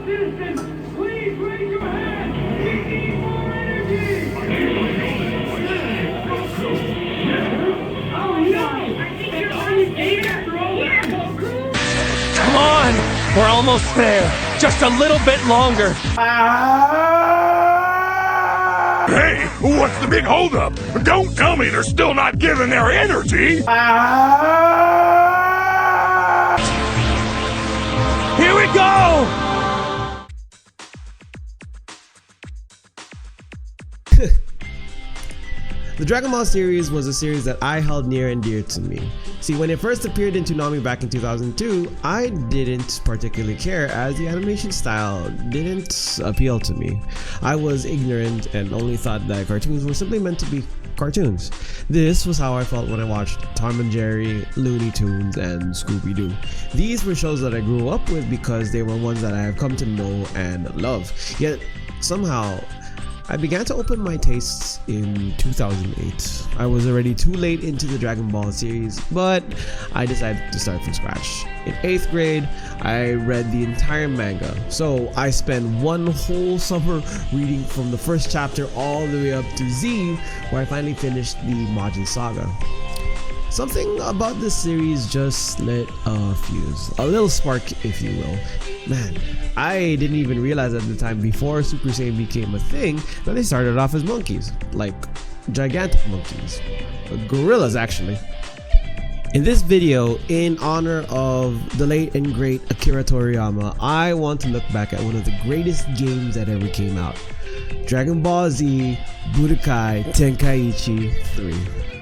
citizens, please raise your hand. We need more energy. Oh no! Are you kidding after all that? Come on! We're almost there. Just a little bit longer. Hey, what's the big holdup? Don't tell me they're still not giving their energy! Here we go! The Dragon Ball series was a series that I held near and dear to me. See, when it first appeared in Toonami back in 2002, I didn't particularly care as the animation style didn't appeal to me. I was ignorant and only thought that cartoons were simply meant to be cartoons. This was how I felt when I watched Tom and Jerry, Looney Tunes, and Scooby-Doo. These were shows that I grew up with because they were ones that I have come to know and love. Yet, somehow, I began to open my tastes in 2008. I was already too late into the Dragon Ball series, but I decided to start from scratch. In 8th grade, I read the entire manga, so I spent one whole summer reading from the first chapter all the way up to Z, where I finally finished the Majin Saga. Something about this series just lit a fuse, a little spark if you will. Man, I didn't even realize at the time before Super Saiyan became a thing that they started off as monkeys, like gigantic monkeys, gorillas actually. In this video, in honor of the late and great Akira Toriyama, I want to look back at one of the greatest games that ever came out, Dragon Ball Z Budokai Tenkaichi 3.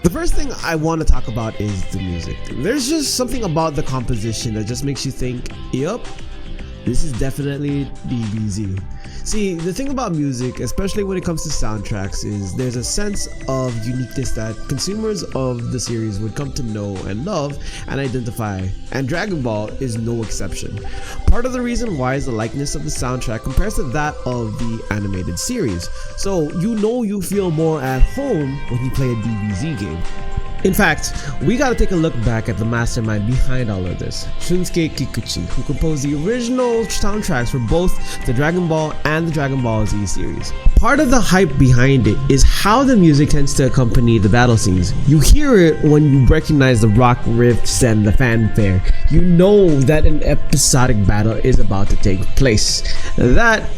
The first thing I want to talk about is the music. There's just something about the composition that just makes you think, yup, this is definitely DBZ. See, the thing about music, especially when it comes to soundtracks, is there's a sense of uniqueness that consumers of the series would come to know and love and identify, and Dragon Ball is no exception. Part of the reason why is the likeness of the soundtrack compares to that of the animated series, so you feel more at home when you play a DBZ game. In fact, we gotta take a look back at the mastermind behind all of this, Shunsuke Kikuchi, who composed the original soundtracks for both the Dragon Ball and the Dragon Ball Z series. Part of the hype behind it is how the music tends to accompany the battle scenes. You hear it when you recognize the rock riffs and the fanfare. You know that an episodic battle is about to take place. That,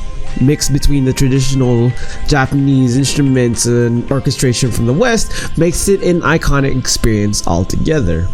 mixed between the traditional Japanese instruments and orchestration from the West, makes it an iconic experience altogether.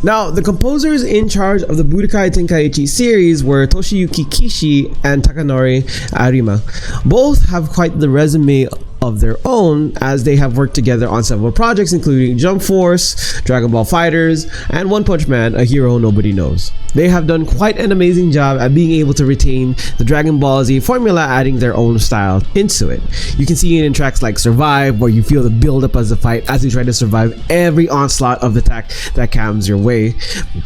Now, the composers in charge of the Budokai Tenkaichi series were Toshiyuki Kishi and Takanori Arima. Both have quite the resume of their own, as they have worked together on several projects including Jump Force, Dragon Ball FighterZ, and One Punch Man, a hero nobody knows. They have done quite an amazing job at being able to retain the Dragon Ball Z formula, adding their own style into it. You can see it in tracks like Survive, where you feel the build up as a fight as you try to survive every onslaught of the attack that comes your way.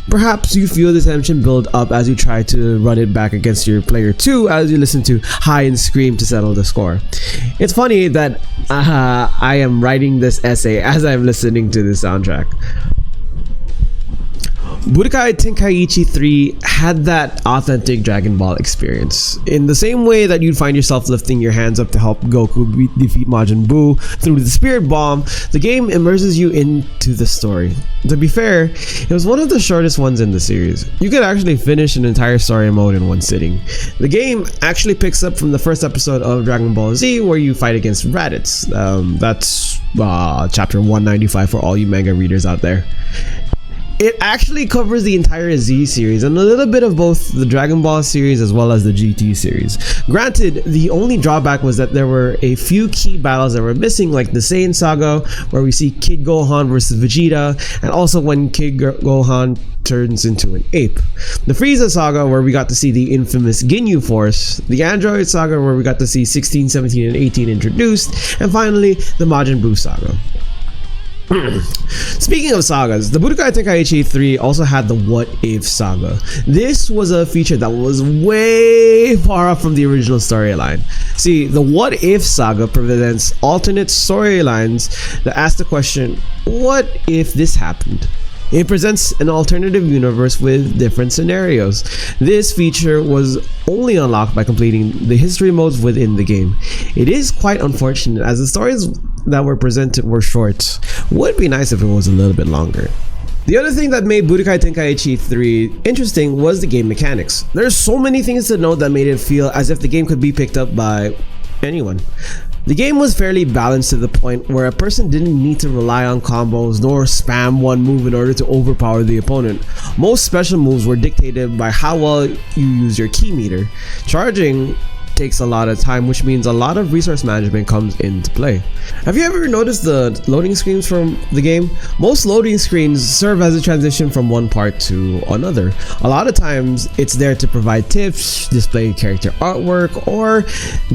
Perhaps you feel the tension build up as you try to run it back against your player 2 as you listen to High and Scream to settle the score. It's funny that I am writing this essay as I'm listening to the soundtrack. Budokai Tenkaichi 3 had that authentic Dragon Ball experience. In the same way that you'd find yourself lifting your hands up to help Goku defeat Majin Buu through the Spirit Bomb, the game immerses you into the story. To be fair, it was one of the shortest ones in the series. You could actually finish an entire story mode in one sitting. The game actually picks up from the first episode of Dragon Ball Z, where you fight against Raditz. That's chapter 195 for all you manga readers out there. It actually covers the entire Z series and a little bit of both the Dragon Ball series as well as the GT series. Granted, the only drawback was that there were a few key battles that were missing, like the Saiyan Saga, where we see Kid Gohan versus Vegeta, and also when Kid Gohan turns into an ape. The Frieza Saga, where we got to see the infamous Ginyu Force, the Android Saga, where we got to see 16, 17, and 18 introduced, and finally the Majin Buu Saga. Speaking of sagas, the Budokai Tenkaichi 3 also had the What If Saga. This was a feature that was way far off from the original storyline. See, the What If Saga presents alternate storylines that ask the question, what if this happened? It presents an alternative universe with different scenarios. This feature was only unlocked by completing the history modes within the game. It is quite unfortunate as the stories that were presented were short. Would be nice if it was a little bit longer. The other thing that made Budokai Tenkaichi 3 interesting was the game mechanics. There's so many things to note that made it feel as if the game could be picked up by anyone. The game was fairly balanced to the point where a person didn't need to rely on combos nor spam one move in order to overpower the opponent. Most special moves were dictated by how well you use your ki meter. Charging takes a lot of time, which means a lot of resource management comes into play. Have you ever noticed the loading screens from the game? Most loading screens serve as a transition from one part to another. A lot of times it's there to provide tips, display character artwork, or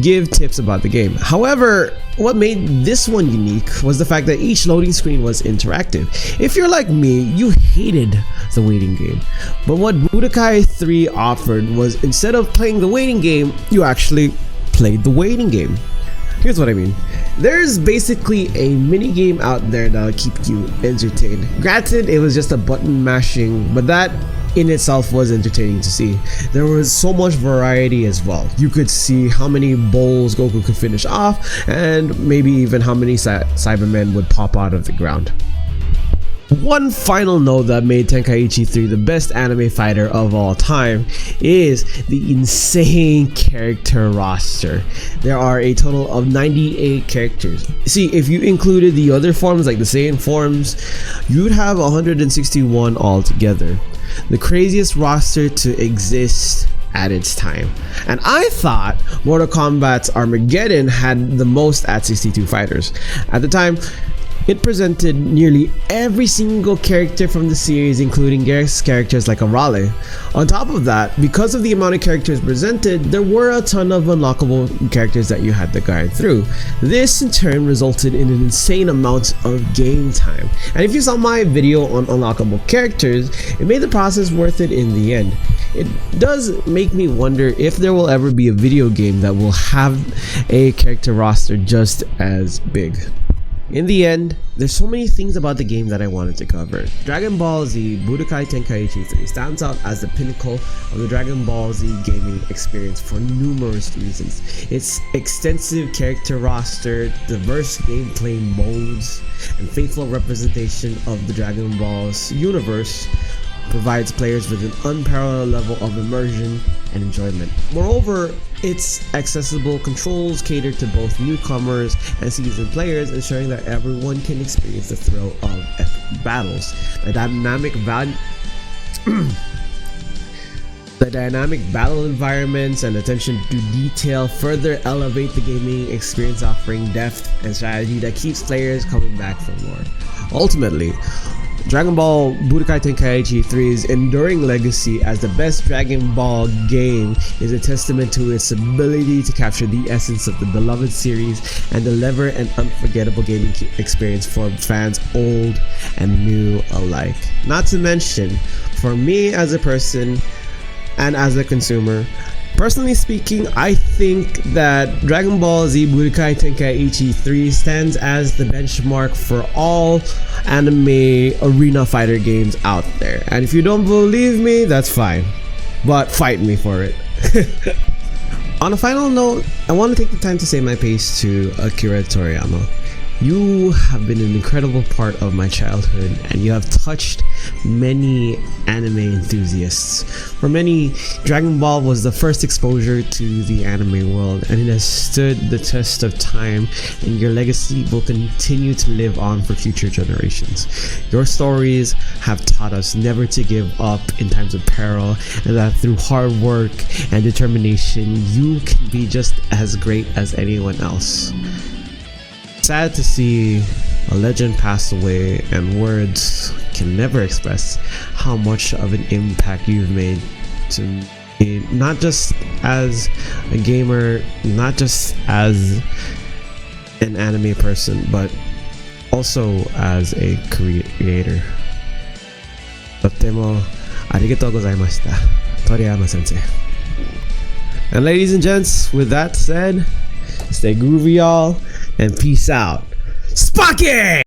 give tips about the game. However, what made this one unique was the fact that each loading screen was interactive. If you're like me, you hated the waiting game. But what Budokai 3 offered was, instead of playing the waiting game, you actually played the waiting game. Here's what I mean. There's basically a mini game out there that'll keep you entertained. Granted, it was just a button mashing, but that in itself was entertaining to see. There was so much variety as well. You could see how many bowls Goku could finish off, and maybe even how many Cybermen would pop out of the ground. One final note that made Tenkaichi 3 the best anime fighter of all time is the insane character roster. There are a total of 98 characters. See, if you included the other forms like the Saiyan forms, you'd have 161 altogether. The craziest roster to exist at its time. And I thought Mortal Kombat's Armageddon had the most at 62 fighters. At the time, it presented nearly every single character from the series, including guest characters like Arale. On top of that, because of the amount of characters presented, there were a ton of unlockable characters that you had to guide through. This in turn resulted in an insane amount of game time. And if you saw my video on unlockable characters, it made the process worth it in the end. It does make me wonder if there will ever be a video game that will have a character roster just as big. In the end, there's so many things about the game that I wanted to cover. Dragon Ball Z Budokai Tenkaichi 3 stands out as the pinnacle of the Dragon Ball Z gaming experience for numerous reasons. Its extensive character roster, diverse gameplay modes, and faithful representation of the Dragon Ball's universe provides players with an unparalleled level of immersion and enjoyment. Moreover, its accessible controls cater to both newcomers and seasoned players, ensuring that everyone can experience the thrill of epic battles. The dynamic battle environments and attention to detail further elevate the gaming experience, offering depth and strategy that keeps players coming back for more. Ultimately, Dragon Ball Budokai Tenkaichi 3's enduring legacy as the best Dragon Ball game is a testament to its ability to capture the essence of the beloved series and deliver an unforgettable gaming experience for fans old and new alike. Not to mention, for me as a person and as a consumer, personally speaking, I think that Dragon Ball Z Budokai Tenkaichi 3 stands as the benchmark for all anime arena fighter games out there. And if you don't believe me, that's fine, but fight me for it. On a final note, I want to take the time to say my piece to Akira Toriyama. You have been an incredible part of my childhood, and you have touched many anime enthusiasts. For many, Dragon Ball was the first exposure to the anime world, and it has stood the test of time, and your legacy will continue to live on for future generations. Your stories have taught us never to give up in times of peril, and that through hard work and determination, you can be just as great as anyone else. Sad to see a legend pass away, and words can never express how much of an impact you've made to me, not just as a gamer, not just as an anime person, but also as a creator. Totemo arigatou gozaimashita, Toriyama sensei. And ladies and gents, with that said, stay groovy, y'all, and peace out. Spocky!